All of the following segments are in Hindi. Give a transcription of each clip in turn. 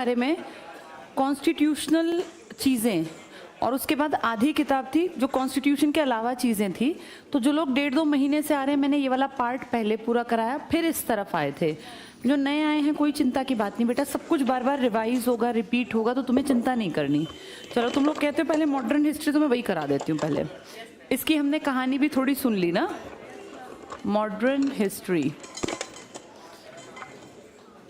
बारे में कॉन्स्टिट्यूशनल चीज़ें, और उसके बाद आधी किताब थी जो कॉन्स्टिट्यूशन के अलावा चीज़ें थी। तो जो लोग 1.5-2 महीने से आ रहे हैं, मैंने ये वाला पार्ट पहले पूरा कराया, फिर इस तरफ आए थे। जो नए आए हैं कोई चिंता की बात नहीं बेटा, सब कुछ बार बार रिवाइज होगा, रिपीट होगा, तो तुम्हें चिंता नहीं करनी। चलो तुम लोग कहते हो पहले मॉडर्न हिस्ट्री, तो मैं वही करा देती हूँ। पहले इसकी हमने कहानी भी थोड़ी सुन ली ना, मॉडर्न हिस्ट्री।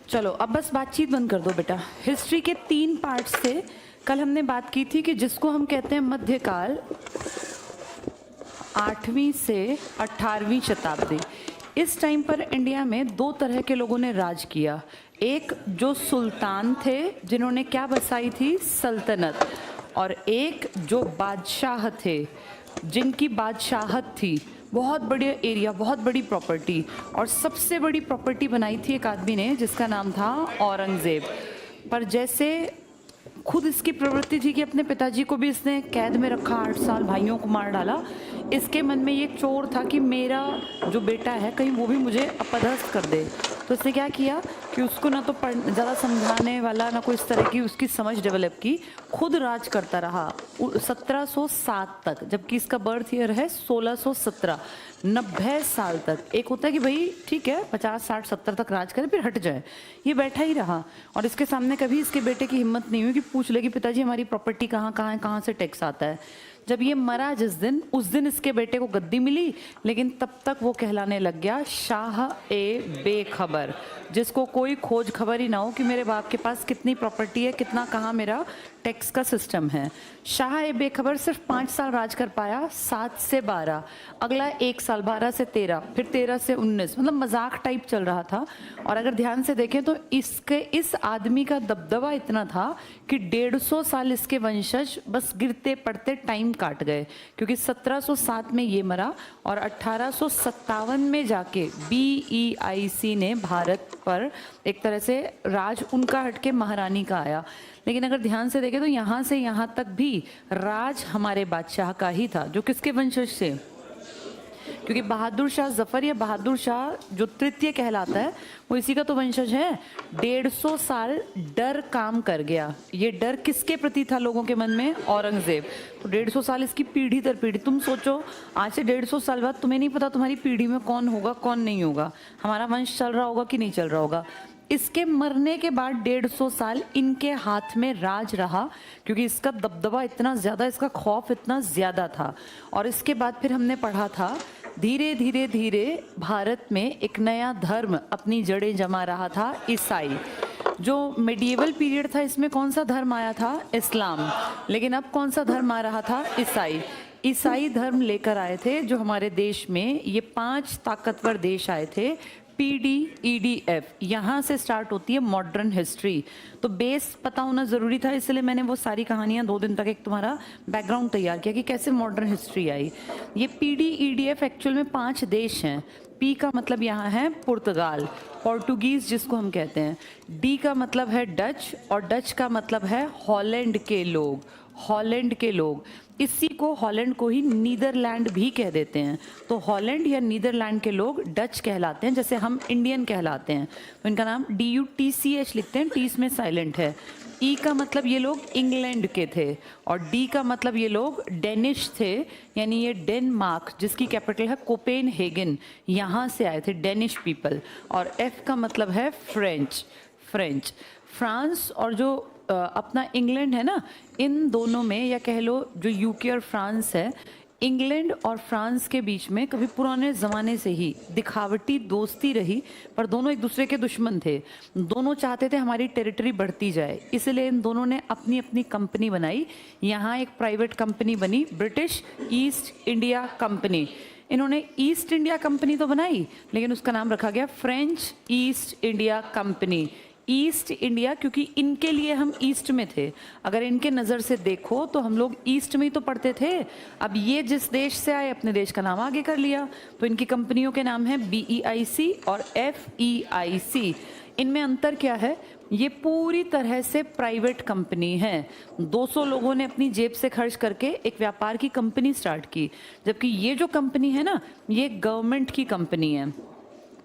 चलो अब बस बातचीत बंद कर दो बेटा। हिस्ट्री के 3 पार्ट्स थे। कल हमने बात की थी कि जिसको हम कहते हैं मध्यकाल, 8वीं से 18वीं शताब्दी। इस टाइम पर इंडिया में 2 तरह के लोगों ने राज किया। एक जो सुल्तान थे जिन्होंने क्या बसाई थी, सल्तनत, और एक जो बादशाह थे जिनकी बादशाहत थी, बहुत बड़ी एरिया, बहुत बड़ी प्रॉपर्टी। और सबसे बड़ी प्रॉपर्टी बनाई थी एक आदमी ने जिसका नाम था औरंगज़ेब। पर जैसे खुद इसकी प्रवृत्ति थी कि अपने पिताजी को भी इसने कैद में रखा, 8 साल भाइयों को मार डाला, इसके मन में ये चोर था कि मेरा जो बेटा है कहीं वो भी मुझे अपदस्थ कर दे। तो इसने क्या किया कि उसको ना तो ज़्यादा समझाने वाला, ना कोई इस तरह की उसकी समझ डेवलप की, खुद राज करता रहा 1707 तक, जबकि इसका बर्थ ईयर है 1617। 90 साल तक। एक होता है कि भाई ठीक है 50, 60, 70 तक राज करे फिर हट जाए, ये बैठा ही रहा। और इसके सामने कभी इसके बेटे की हिम्मत नहीं हुई कि पूछ ले कि पिताजी हमारी प्रॉपर्टी कहाँ कहाँ है, कहाँ से टैक्स आता है। जब ये मरा जिस दिन, उस दिन इसके बेटे को गद्दी मिली, लेकिन तब तक वो कहलाने लग गया शाह ए बेखबर, जिसको कोई खोज खबर ही ना हो कि मेरे बाप के पास कितनी प्रॉपर्टी है, कितना कहाँ मेरा टैक्स का सिस्टम है। शाह ए बेखबर सिर्फ 5 साल राज कर पाया, 7 से 12, अगला 1 साल 12 से 13, फिर 13 से 19, मतलब मजाक टाइप चल रहा था। और अगर ध्यान से देखें तो इस आदमी का दबदबा इतना था कि 150 साल इसके वंशज बस गिरते पड़ते टाइम काट गए, क्योंकि 1707 में ये मरा और 1857 में जाके BEIC ने भारत पर एक तरह से राज उनका हटके महारानी का आया। लेकिन अगर ध्यान से देखें तो यहाँ से यहाँ तक भी राज हमारे बादशाह का ही था, जो किसके वंशज से, क्योंकि बहादुर शाह जफर या बहादुर शाह जो तृतीय कहलाता है वो इसी का तो वंशज है। 150 साल डर काम कर गया। ये डर किसके प्रति था लोगों के मन में, औरंगजेब। तो 150 साल इसकी पीढ़ी दर पीढ़ी, तुम सोचो आज से 150 साल बाद तुम्हें नहीं पता तुम्हारी पीढ़ी में कौन होगा कौन नहीं होगा, हमारा वंश चल रहा होगा कि नहीं चल रहा होगा। इसके मरने के बाद 150 साल इनके हाथ में राज रहा, क्योंकि इसका दबदबा इतना ज़्यादा, इसका खौफ इतना ज़्यादा था। और इसके बाद फिर हमने पढ़ा था धीरे धीरे धीरे भारत में एक नया धर्म अपनी जड़ें जमा रहा था, ईसाई। जो मेडिएवल पीरियड था इसमें कौन सा धर्म आया था, इस्लाम। लेकिन अब कौन सा धर्म आ रहा था, ईसाई। ईसाई धर्म लेकर आए थे जो हमारे देश में ये 5 ताकतवर देश आए थे, PDEDF। यहाँ से स्टार्ट होती है मॉडर्न हिस्ट्री। तो बेस पता होना ज़रूरी था, इसलिए मैंने वो सारी कहानियाँ 2 दिन तक एक तुम्हारा बैकग्राउंड तैयार किया कि कैसे मॉडर्न हिस्ट्री आई। ये PDEDF एक्चुअल में 5 देश हैं। P का मतलब यहाँ है पुर्तगाल, पोर्टुगीज़ जिसको हम कहते हैं। D का मतलब है डच, और डच का मतलब है हॉलैंड के लोग, हॉलैंड के लोग। इसी को हॉलैंड को ही नीदरलैंड भी कह देते हैं। तो हॉलैंड या नीदरलैंड के लोग डच कहलाते हैं, जैसे हम इंडियन कहलाते हैं। तो इनका नाम DUTCH लिखते हैं, टी इसमें साइलेंट है। ई का मतलब ये लोग इंग्लैंड के थे, और डी का मतलब ये लोग डेनिश थे, यानी ये डेनमार्क जिसकी कैपिटल है कोपेनहेगन, यहाँ से आए थे डेनिश पीपल। और एफ का मतलब है फ्रेंच, फ्रेंच। फ्रांस और जो अपना इंग्लैंड है ना, इन दोनों में, या कह लो जो यूके और फ्रांस है, इंग्लैंड और फ्रांस के बीच में कभी पुराने ज़माने से ही दिखावटी दोस्ती रही, पर दोनों एक दूसरे के दुश्मन थे। दोनों चाहते थे हमारी टेरिटरी बढ़ती जाए, इसलिए इन दोनों ने अपनी अपनी कंपनी बनाई। यहाँ एक प्राइवेट कंपनी बनी, ब्रिटिश ईस्ट इंडिया कंपनी। इन्होंने ईस्ट इंडिया कंपनी तो बनाई, लेकिन उसका नाम रखा गया French east India company. East India क्योंकि इनके लिए हम ईस्ट में थे। अगर इनके नज़र से देखो तो हम लोग ईस्ट में ही तो पढ़ते थे। अब ये जिस देश से आए अपने देश का नाम आगे कर लिया, तो इनकी कंपनियों के नाम है BEIC और FEIC। इनमें अंतर क्या है, ये पूरी तरह से प्राइवेट कंपनी है। 200 लोगों ने अपनी जेब से खर्च करके एक व्यापार की कंपनी स्टार्ट की, जबकि ये जो कंपनी है ना, ये गवर्नमेंट की कंपनी है।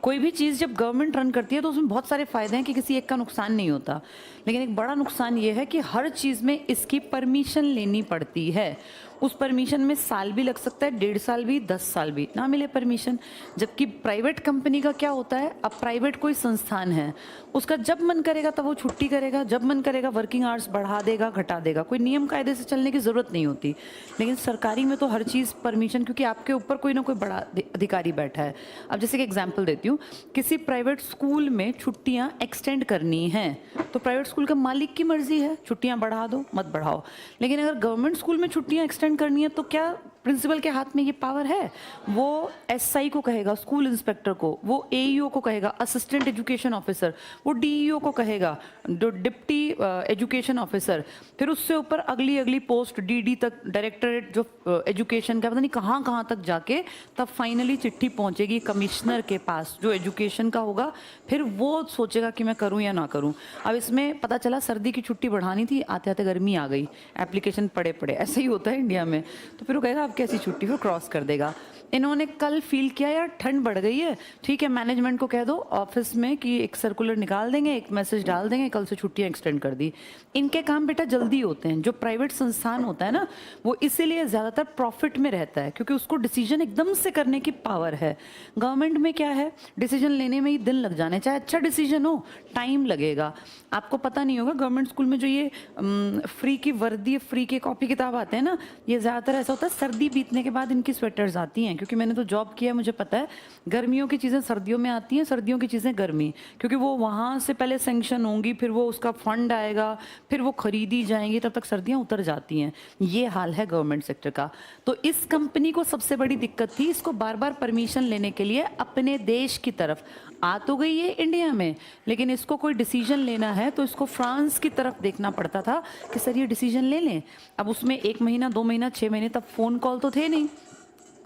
कोई भी चीज़ जब गवर्नमेंट रन करती है तो उसमें बहुत सारे फ़ायदे हैं कि किसी एक का नुकसान नहीं होता, लेकिन एक बड़ा नुकसान ये है कि हर चीज़ में इसकी परमिशन लेनी पड़ती है। उस परमिशन में साल भी लग सकता है, 1.5 साल भी, 10 साल भी ना मिले परमिशन। जबकि प्राइवेट कंपनी का क्या होता है, अब प्राइवेट कोई संस्थान है, उसका जब मन करेगा तब वो छुट्टी करेगा, जब मन करेगा वर्किंग आवर्स बढ़ा देगा, घटा देगा, कोई नियम कायदे से चलने की ज़रूरत नहीं होती। लेकिन सरकारी में तो हर चीज़ परमिशन, क्योंकि आपके ऊपर कोई ना कोई बड़ा अधिकारी बैठा है। अब जैसे कि एग्जाम्पल देती हूँ, किसी प्राइवेट स्कूल में छुट्टियाँ एक्सटेंड करनी हैं तो प्राइवेट स्कूल के मालिक की मर्जी है, छुट्टियाँ बढ़ा दो मत बढ़ाओ। लेकिन अगर गवर्नमेंट स्कूल में छुट्टियाँ एक्सटेंड करनी है तो क्या प्रिंसिपल के हाथ में ये पावर है? वो एसआई को कहेगा, स्कूल इंस्पेक्टर को, वो एईओ को कहेगा, असिस्टेंट एजुकेशन ऑफिसर, वो डीईओ को कहेगा, डिप्टी एजुकेशन ऑफिसर, फिर उससे ऊपर अगली अगली पोस्ट डीडी तक, डायरेक्टरेट जो एजुकेशन का, पता नहीं कहाँ कहाँ तक जाके तब फाइनली चिट्ठी पहुंचेगी कमिश्नर के पास जो एजुकेशन का होगा। फिर वो सोचेगा कि मैं करूं या ना करूं। अब इसमें पता चला सर्दी की छुट्टी बढ़ानी थी, आते आते गर्मी आ गई, एप्लीकेशन पड़े पड़े, ऐसा ही होता है इंडिया में। तो फिर वो कहेगा अब कैसी छुट्टी, फिर क्रॉस कर देगा। इन्होंने कल फील किया यार ठंड बढ़ गई है, ठीक है मैनेजमेंट को कह दो ऑफिस में कि एक सर्कुलर निकाल देंगे, एक मैसेज डाल देंगे, कल से छुट्टियां एक्सटेंड कर दी। इनके काम बेटा जल्दी होते हैं। जो प्राइवेट संस्थान होता है ना, वो इसीलिए ज़्यादातर प्रॉफिट में रहता है क्योंकि उसको डिसीजन एकदम से करने की पावर है। गवर्नमेंट में क्या है, डिसीजन लेने में ही दिन लग जाने, चाहे अच्छा डिसीजन हो टाइम लगेगा। आपको पता नहीं होगा गवर्नमेंट स्कूल में जो ये फ्री की वर्दी, फ्री के कॉपी किताब आते हैं ना, ये ज़्यादातर ऐसा होता है सर्दी बीतने के बाद इनकी स्वेटर्स आती हैं, क्योंकि मैंने तो जॉब किया है, मुझे पता है गर्मियों की चीज़ें सर्दियों में आती हैं, सर्दियों की चीज़ें गर्मी, क्योंकि वो वहाँ से पहले सेंक्शन होंगी, फिर वो उसका फंड आएगा, फिर वो खरीदी जाएंगी, तब तक सर्दियाँ उतर जाती हैं। ये हाल है गवर्नमेंट सेक्टर का। तो इस कंपनी को सबसे बड़ी दिक्कत थी, इसको बार बार परमिशन लेने के लिए अपने देश की तरफ आ तो गई है इंडिया में, लेकिन इसको कोई डिसीजन लेना है तो इसको फ्रांस की तरफ देखना पड़ता था कि सर ये डिसीजन ले लें। अब उसमें 1 महीना 2 महीना 6 महीने तब फ़ोन कॉल तो थे नहीं,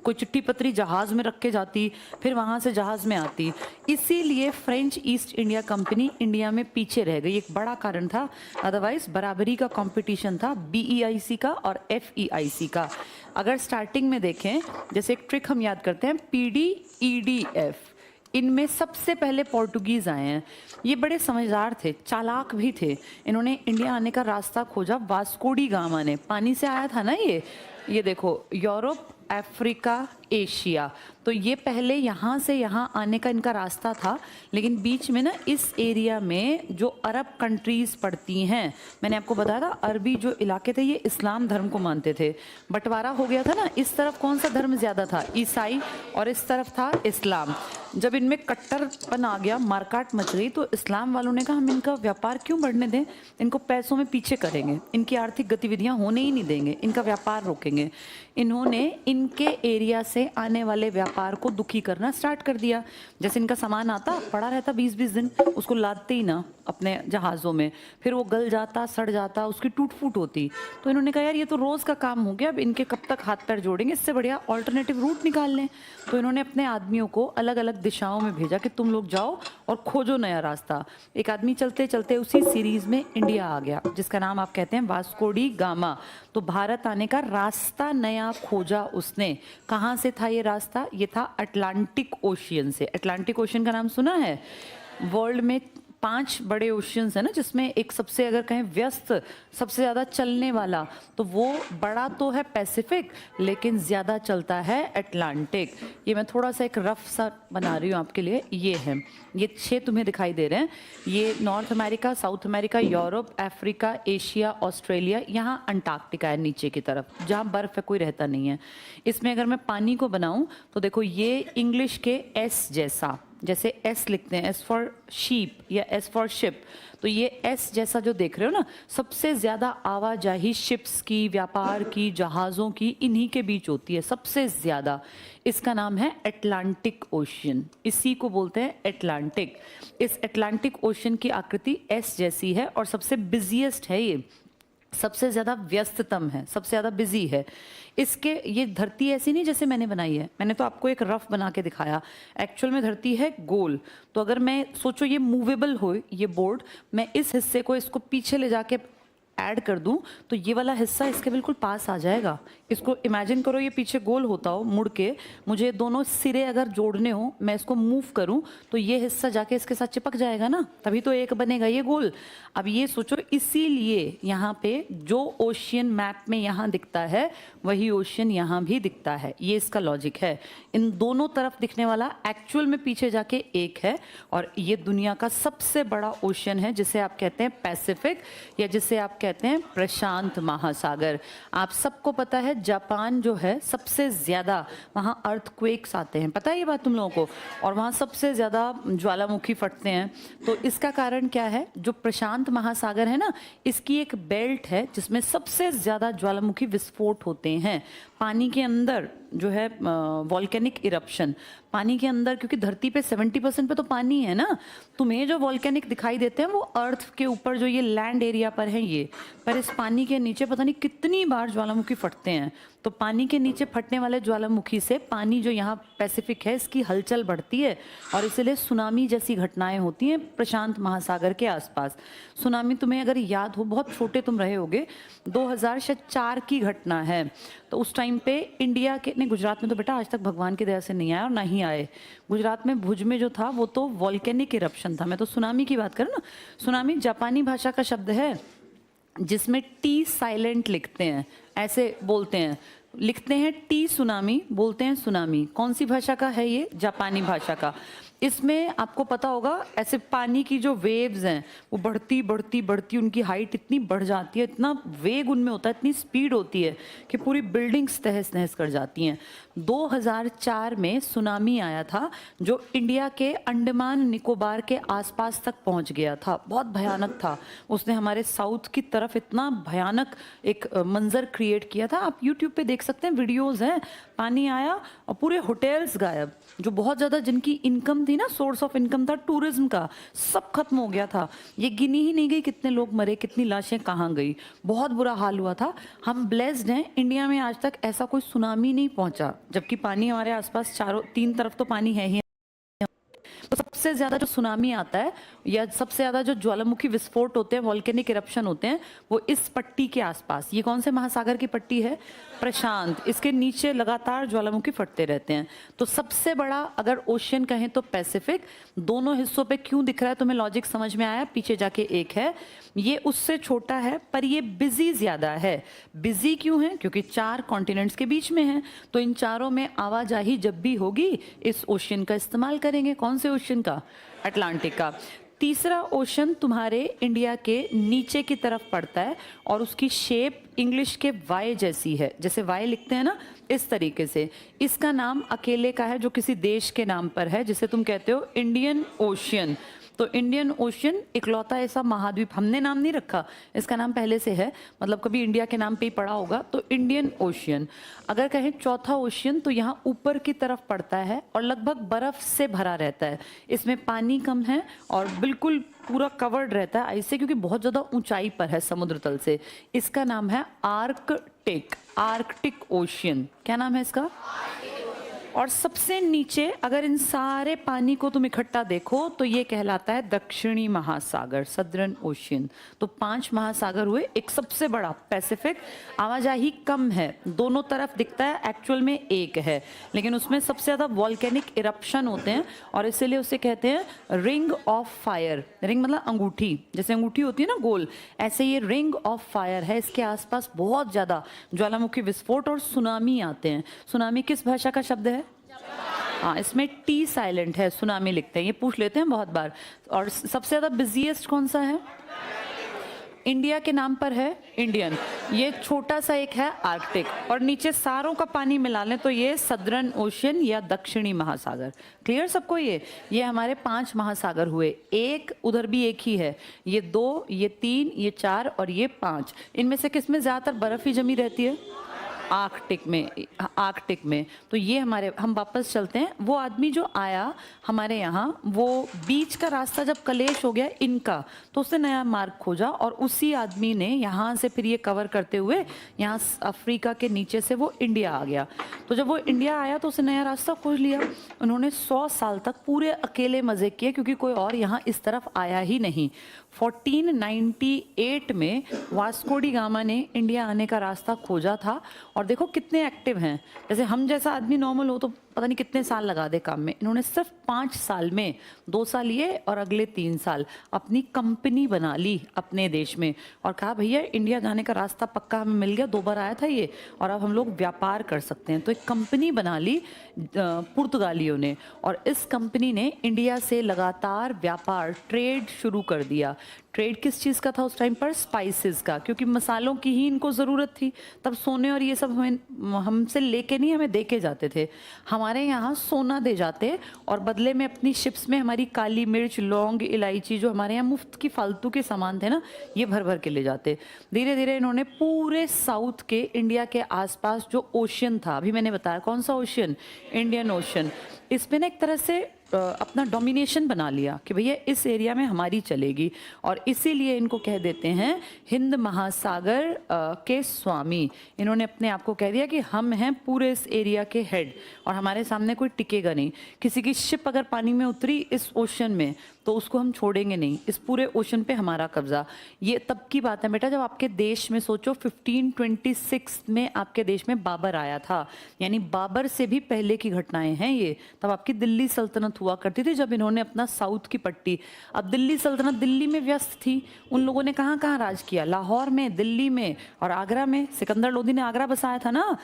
कोई चिट्ठी पत्री जहाज़ में रख के जाती, फिर वहाँ से जहाज़ में आती। इसीलिए French east India company India में पीछे रह गई, एक बड़ा कारण था। अदरवाइज बराबरी का कंपटीशन था बीईआईसी का और एफईआईसी का। अगर स्टार्टिंग में देखें, जैसे एक ट्रिक हम याद करते हैं, पीडीईडीएफ, इनमें सबसे पहले पोर्टुगीज़ आए हैं। ये बड़े समझदार थे, चालाक भी थे। इन्होंने इंडिया आने का रास्ता खोजा वास्को डी गामा ने, पानी से आया था ना ये देखो, यूरोप, अफ्रीका, एशिया, तो ये पहले यहाँ से यहाँ आने का इनका रास्ता था। लेकिन बीच में ना इस एरिया में जो अरब कंट्रीज़ पड़ती हैं, मैंने आपको बताया था अरबी जो इलाके थे ये इस्लाम धर्म को मानते थे, बंटवारा हो गया था ना, इस तरफ कौन सा धर्म ज़्यादा था, ईसाई, और इस तरफ था इस्लाम। जब इनमें कट्टरपन आ गया, मारकाट मच गई, तो इस्लाम वालों ने कहा हम इनका व्यापार क्यों बढ़ने दें, इनको पैसों में पीछे करेंगे, इनकी आर्थिक गतिविधियां होने ही नहीं देंगे, इनका व्यापार रोकेंगे। इन्होंने इनके एरिया से आने वाले व्यापार को दुखी करना स्टार्ट कर दिया। जैसे इनका सामान आता पड़ा रहता 20-20 दिन, उसको लादते ही ना अपने जहाज़ों में, फिर वो गल जाता, सड़ जाता, उसकी टूट फूट होती। तो इन्होंने कहा यार ये तो रोज़ का काम हो गया, अब इनके कब तक हाथ पैर जोड़ेंगे, इससे बढ़िया ऑल्टरनेटिव रूट निकाल लें। तो इन्होंने अपने आदमियों को अलग अलग दिशाओं में भेजा कि तुम लोग जाओ और खोजो नया रास्ता। एक आदमी चलते चलते उसी सीरीज़ में इंडिया आ गया, जिसका नाम आप कहते हैं वास्को डी गामा। तो भारत आने का रास्ता नया खोजा उसने। कहाँ से था ये रास्ता? ये था अटलांटिक ओशियन से। अटलांटिक ओशियन का नाम सुना है? वर्ल्ड में 5 बड़े ओशियंस है ना, जिसमें एक सबसे अगर कहें व्यस्त, सबसे ज़्यादा चलने वाला, तो वो बड़ा तो है पैसिफिक, लेकिन ज़्यादा चलता है अटलांटिक। ये मैं थोड़ा सा एक रफ सा बना रही हूँ आपके लिए। ये है, ये 6 तुम्हें दिखाई दे रहे हैं। ये north America, south America, Europe, Africa, Asia, Australia, यहाँ अंटार्कटिका है नीचे की तरफ, जहाँ बर्फ़ है, कोई रहता नहीं है। इसमें अगर मैं पानी को बनाऊँ तो देखो ये इंग्लिश के एस जैसा, जैसे एस लिखते हैं, एस फॉर शीप या एस फॉर शिप, तो ये एस जैसा जो देख रहे हो ना, सबसे ज़्यादा आवाजाही शिप्स की, व्यापार की, जहाज़ों की इन्हीं के बीच होती है सबसे ज़्यादा। इसका नाम है अटलांटिक ओशियन, इसी को बोलते हैं अटलांटिक। इस अटलांटिक ओशियन की आकृति एस जैसी है और सबसे बिजिएस्ट है, ये सबसे ज़्यादा व्यस्ततम है, सबसे ज़्यादा बिजी है। इसके ये धरती ऐसी नहीं जैसे मैंने बनाई है, मैंने तो आपको एक रफ बना के दिखाया, एक्चुअल में धरती है गोल। तो अगर मैं सोचो ये मूवेबल हो ये बोर्ड, मैं इस हिस्से को इसको पीछे ले जाके ऐड कर दूं तो ये वाला हिस्सा इसके बिल्कुल पास आ जाएगा। इसको इमेजिन करो ये पीछे गोल होता हो मुड़ के, मुझे दोनों सिरे अगर जोड़ने हो, मैं इसको मूव करूं तो ये हिस्सा जाके इसके साथ चिपक जाएगा ना, तभी तो एक बनेगा ये गोल। अब ये सोचो, इसीलिए यहाँ पे जो ओशियन मैप में यहाँ दिखता है वही ओशियन यहाँ भी दिखता है। ये इसका लॉजिक है। इन दोनों तरफ दिखने वाला एक्चुअल में पीछे जाके एक है, और ये दुनिया का सबसे बड़ा ओशियन है जिसे आप कहते हैं पैसिफिक, या जिसे आप कहते हैं प्रशांत महासागर। आप सबको पता है जापान जो है सबसे ज्यादा वहाँ अर्थक्वेक्स आते हैं, पता है ये बात तुम लोगों को, और वहाँ सबसे ज्यादा ज्वालामुखी फटते हैं। तो इसका कारण क्या है, जो प्रशांत महासागर है ना, इसकी एक बेल्ट है जिसमें सबसे ज्यादा ज्वालामुखी विस्फोट होते हैं। पानी के अंदर जो है वॉल्केनिक इरप्शन, पानी के अंदर, क्योंकि धरती पे 70% पे तो पानी है ना, तुम्हें जो वॉल्केनिक दिखाई देते हैं वो अर्थ के ऊपर जो ये लैंड एरिया पर है ये, पर इस पानी के नीचे पता नहीं कितनी बार ज्वालामुखी फटते हैं। तो पानी के नीचे फटने वाले ज्वालामुखी से पानी जो यहाँ पैसिफिक है इसकी हलचल बढ़ती है, और इसलिए सुनामी जैसी घटनाएं होती हैं प्रशांत महासागर के आसपास। सुनामी तुम्हें अगर याद हो, बहुत छोटे तुम रहे होगे, 2004 की घटना है। तो उस टाइम पे इंडिया के, नहीं गुजरात में तो बेटा आज तक भगवान की दया से नहीं आया और ना ही आए। गुजरात में भुज में जो था वो तो वॉल्केनिक इरप्शन था। मैं तो सुनामी की बात करूँ ना। सुनामी जापानी भाषा का शब्द है जिसमें टी साइलेंट लिखते हैं, ऐसे बोलते हैं, लिखते हैं टी सुनामी, बोलते हैं सुनामी। कौन सी भाषा का है ये? जापानी भाषा का। इसमें आपको पता होगा ऐसे पानी की जो वेव्स हैं वो बढ़ती बढ़ती बढ़ती, उनकी हाइट इतनी बढ़ जाती है, इतना वेग उनमें होता है, इतनी स्पीड होती है कि पूरी बिल्डिंग्स तहस नहस कर जाती हैं। 2004 में सुनामी आया था जो इंडिया के अंडमान निकोबार के आसपास तक पहुंच गया था। बहुत भयानक था। उसने हमारे साउथ की तरफ इतना भयानक एक मंजर क्रिएट किया था। आप यूट्यूब पे देख सकते हैं, वीडियोस हैं। पानी आया और पूरे होटल्स गायब, जो बहुत ज़्यादा जिनकी इनकम थी ना, सोर्स ऑफ इनकम था टूरिज्म का, सब खत्म हो गया था। ये गिनी ही नहीं गई कितने लोग मरे, कितनी लाशें कहाँ गई। बहुत बुरा हाल हुआ था। हम ब्लेस्ड हैं, इंडिया में आज तक ऐसा कोई सुनामी नहीं पहुंचा, जबकि पानी हमारे आसपास चारों तीन तरफ तो पानी है ही। तो सबसे ज्यादा जो सुनामी आता है या सबसे ज्यादा जो ज्वालामुखी विस्फोट होते हैं, वॉल्केनिक इरप्शन होते हैं, वो इस पट्टी के आसपास। ये कौन से महासागर की पट्टी है? प्रशांत। इसके नीचे लगातार ज्वालामुखी फटते रहते हैं। तो सबसे बड़ा अगर ओशियन कहें तो पैसिफिक। दोनों हिस्सों पे क्यों दिख रहा है तुम्हें लॉजिक समझ में आया? पीछे जाके एक है, ये उससे छोटा है पर ये बिजी ज्यादा है। बिजी क्यों है? क्योंकि 4 कॉन्टिनेंट्स के बीच में है, तो इन चारों में आवाजाही जब भी होगी इस ओशियन का इस्तेमाल करेंगे। कौन से ओशियन का? अटलांटिक का। तीसरा ओशन तुम्हारे इंडिया के नीचे की तरफ पड़ता है और उसकी शेप इंग्लिश के वाई जैसी है, जैसे वाई लिखते हैं ना, इस तरीके से। इसका नाम अकेले का है जो किसी देश के नाम पर है, जिसे तुम कहते हो इंडियन ओशियन। तो इंडियन ओशियन इकलौता ऐसा महाद्वीप, हमने नाम नहीं रखा, इसका नाम पहले से है, मतलब कभी इंडिया के नाम पे ही पड़ा होगा, तो इंडियन ओशियन। अगर कहें चौथा ओशियन तो यहाँ ऊपर की तरफ पड़ता है और लगभग बर्फ से भरा रहता है। इसमें पानी कम है और बिल्कुल पूरा कवर्ड रहता है आइस से, क्योंकि बहुत ज़्यादा ऊंचाई पर है समुद्र तल से। इसका नाम है आर्कटिक, आर्कटिक ओशियन। क्या नाम है इसका? और सबसे नीचे अगर इन सारे पानी को तुम इकट्ठा देखो तो ये कहलाता है दक्षिणी महासागर, सदर्न ओशियन। तो 5 महासागर हुए, एक सबसे बड़ा पैसिफिक। आवाजाही कम है, दोनों तरफ दिखता है, एक्चुअल में एक है, लेकिन उसमें सबसे ज्यादा वॉल्केनिक इरप्शन होते हैं और इसीलिए उसे कहते हैं रिंग ऑफ फायर। रिंग मतलब अंगूठी, जैसे अंगूठी होती है ना गोल, ऐसे ये रिंग ऑफ फायर है। इसके आसपास बहुत ज्यादा ज्वालामुखी विस्फोट और सुनामी आते हैं। सुनामी किस भाषा का शब्द है? हाँ, इसमें टी साइलेंट है, सुनामी लिखते हैं, ये पूछ लेते हैं बहुत बार। और सबसे ज्यादा बिजिएस्ट कौन सा है? इंडिया के नाम पर है इंडियन। ये छोटा सा एक है आर्कटिक, और नीचे सारों का पानी मिला लें तो ये सदर्न ओशियन या दक्षिणी महासागर। क्लियर सबको? ये हमारे 5 महासागर हुए। एक उधर भी एक ही है, ये 2, ये 3, ये 4 और ये 5। इनमें से किसमें ज्यादातर बर्फ ही जमी रहती है? आर्कटिक में। तो ये हम वापस चलते हैं। वो आदमी जो आया हमारे यहाँ, वो बीच का रास्ता जब कलेश हो गया इनका, तो उसने नया मार्ग खोजा और उसी आदमी ने यहाँ से फिर ये कवर करते हुए यहाँ अफ्रीका के नीचे से वो इंडिया आ गया। तो जब वो इंडिया आया तो उसने नया रास्ता खोज लिया। उन्होंने 100 साल तक पूरे अकेले मज़े किए क्योंकि कोई और यहाँ इस तरफ आया ही नहीं। 1498 में वास्को डी गामा ने इंडिया आने का रास्ता खोजा था। और देखो कितने एक्टिव हैं, जैसे हम जैसा आदमी नॉर्मल हो तो पता नहीं कितने साल लगा दे काम में, इन्होंने सिर्फ 5 साल में 2 साल ये और अगले 3 साल अपनी कंपनी बना ली अपने देश में और कहा भैया इंडिया जाने का रास्ता पक्का हमें मिल गया, 2 बार आया था ये और अब हम लोग व्यापार कर सकते हैं। तो एक कंपनी बना ली पुर्तगालियों ने और इस कंपनी ने इंडिया से लगातार व्यापार ट्रेड शुरू कर दिया। ट्रेड किस चीज़ का था उस टाइम पर? स्पाइसेस का, क्योंकि मसालों की ही इनको ज़रूरत थी। तब सोने और ये सब हमसे लेके नहीं, हमें दे के जाते थे। हमारे यहाँ सोना दे जाते और बदले में अपनी शिप्स में हमारी काली मिर्च, लौंग, इलायची, जो हमारे यहाँ मुफ्त की फालतू के सामान थे ना, ये भर भर के ले जाते। धीरे धीरे इन्होंने पूरे साउथ के इंडिया के आसपास जो ओशियन था, अभी मैंने बताया कौन सा ओशियन, इंडियन ओशियन, इसमें ना एक तरह से अपना डोमिनेशन बना लिया कि भैया इस एरिया में हमारी चलेगी। और इसीलिए इनको कह देते हैं हिंद महासागर के स्वामी। इन्होंने अपने आप को कह दिया कि हम हैं पूरे इस एरिया के हेड और हमारे सामने कोई टिकेगा नहीं। किसी की शिप अगर पानी में उतरी इस ओशन में तो उसको हम छोड़ेंगे नहीं, इस पूरे ओशन पे हमारा कब्जा। ये तब की बात है बेटा जब आपके देश में सोचो 1526 में आपके देश में बाबर आया था, यानी बाबर से भी पहले की घटनाएं हैं ये। तब आपकी दिल्ली सल्तनत हुआ करती थी जब इन्होंने अपना साउथ की पट्टी, अब दिल्ली सल्तनत दिल्ली में व्यस्त थी। उन लोगों ने कहाँ कहाँ राज किया? लाहौर में, दिल्ली में और आगरा में। सिकंदर लोदी ने आगरा बसाया था ना।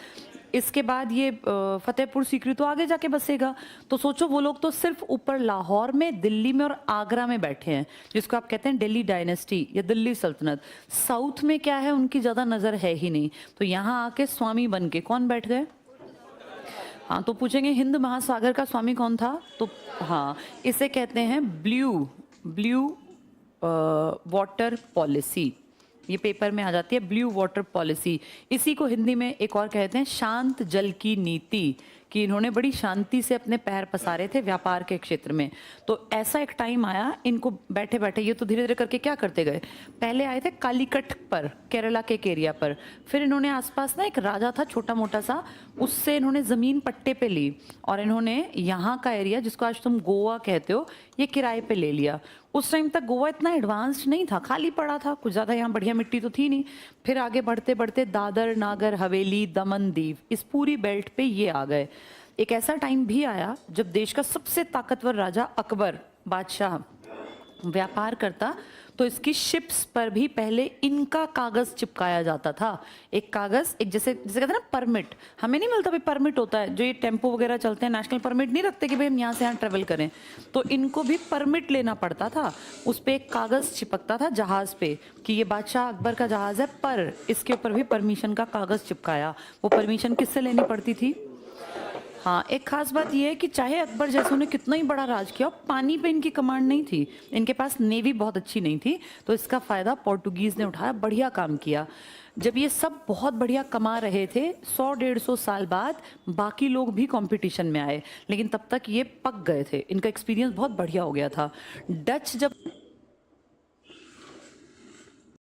इसके बाद ये फतेहपुर सीकरी तो आगे जाके बसेगा। तो सोचो वो लोग तो सिर्फ ऊपर लाहौर में, दिल्ली में और आगरा में बैठे हैं, जिसको आप कहते हैं दिल्ली डायनेस्टी या दिल्ली सल्तनत। साउथ में क्या है, उनकी ज़्यादा नज़र है ही नहीं। तो यहाँ आके स्वामी बन के कौन बैठ गए? हाँ, तो पूछेंगे हिंद महासागर का स्वामी कौन था? तो हाँ, इसे कहते हैं ब्लू वाटर पॉलिसी। ये पेपर में आ जाती है ब्लू वाटर पॉलिसी। इसी को हिंदी में एक और कहते हैं शांत जल की नीति, कि इन्होंने बड़ी शांति से अपने पैर पसारे थे व्यापार के क्षेत्र में। तो ऐसा एक टाइम आया, इनको बैठे बैठे ये तो धीरे धीरे करके क्या करते गए, पहले आए थे कालीकट पर, केरला के एक एरिया पर। फिर इन्होंने आसपास ना एक राजा था छोटा मोटा सा, उससे इन्होंने ज़मीन पट्टे पे ली और इन्होंने यहाँ का एरिया जिसको आज तुम गोवा कहते हो, ये किराए पे ले लिया। उस टाइम तक गोवा इतना एडवांस्ड नहीं था, खाली पड़ा था, कुछ ज़्यादा यहाँ बढ़िया मिट्टी तो थी नहीं। फिर आगे बढ़ते बढ़ते दादर, नागर हवेली, दमन, दीव, इस पूरी बेल्ट पे ये आ गए। एक ऐसा टाइम भी आया जब देश का सबसे ताकतवर राजा अकबर बादशाह व्यापार करता, तो इसकी शिप्स पर भी पहले इनका कागज चिपकाया जाता था। एक कागज, एक जैसे कहते हैं ना परमिट, हमें नहीं मिलता भाई, परमिट होता है जो ये टेम्पो वगैरह चलते हैं, नेशनल परमिट नहीं रखते कि भाई हम यहाँ से यहाँ ट्रेवल करें, तो इनको भी परमिट लेना पड़ता था। उस पर एक कागज चिपकता था जहाज पे कि ये बादशाह अकबर का जहाज है, पर इसके ऊपर भी परमिशन का कागज चिपकाया। वो परमिशन किससे लेनी पड़ती थी? हाँ, एक खास बात यह है कि चाहे अकबर जैसे उन्हें कितना ही बड़ा राज किया, पानी पे इनकी कमांड नहीं थी, इनके पास नेवी बहुत अच्छी नहीं थी, तो इसका फ़ायदा पोर्टुगीज़ ने उठाया, बढ़िया काम किया। जब ये सब बहुत बढ़िया कमा रहे थे, 100-150 साल बाद बाकी लोग भी कंपटीशन में आए, लेकिन तब तक ये पक गए थे, इनका एक्सपीरियंस बहुत बढ़िया हो गया था। डच जब